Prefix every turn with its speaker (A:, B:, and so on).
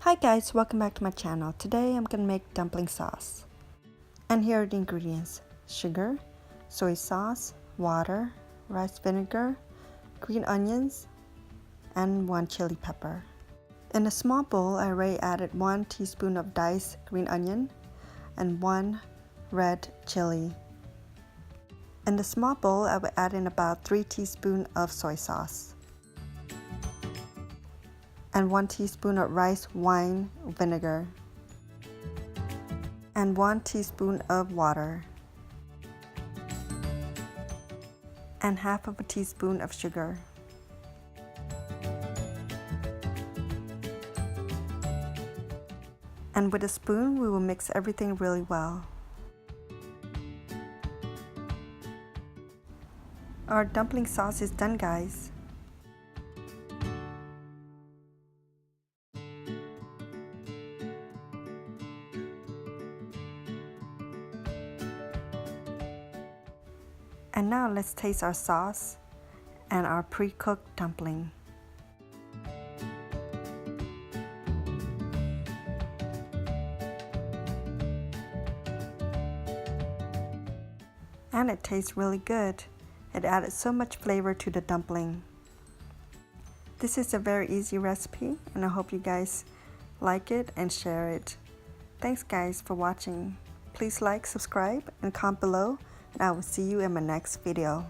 A: Hi guys, welcome back to my channel. Today I'm gonna make dumpling sauce. And here are the ingredients: sugar, soy sauce, water, rice vinegar, green onions, and 1 chili pepper. In a small bowl, I already added 1 teaspoon of diced green onion and 1 red chili. In the small bowl, I will add in about 3 teaspoons of soy sauce and 1 teaspoon of rice wine vinegar and 1 teaspoon of water and half of a teaspoon of sugar. And with a spoon, we will mix everything really well. Our dumpling sauce is done, guys. And now let's taste our sauce and our pre-cooked dumpling. And it tastes really good. It added so much flavor to the dumpling. This is a very easy recipe and I hope you guys like it and share it. Thanks guys for watching. Please like, subscribe, and comment below, and I will see you in my next video.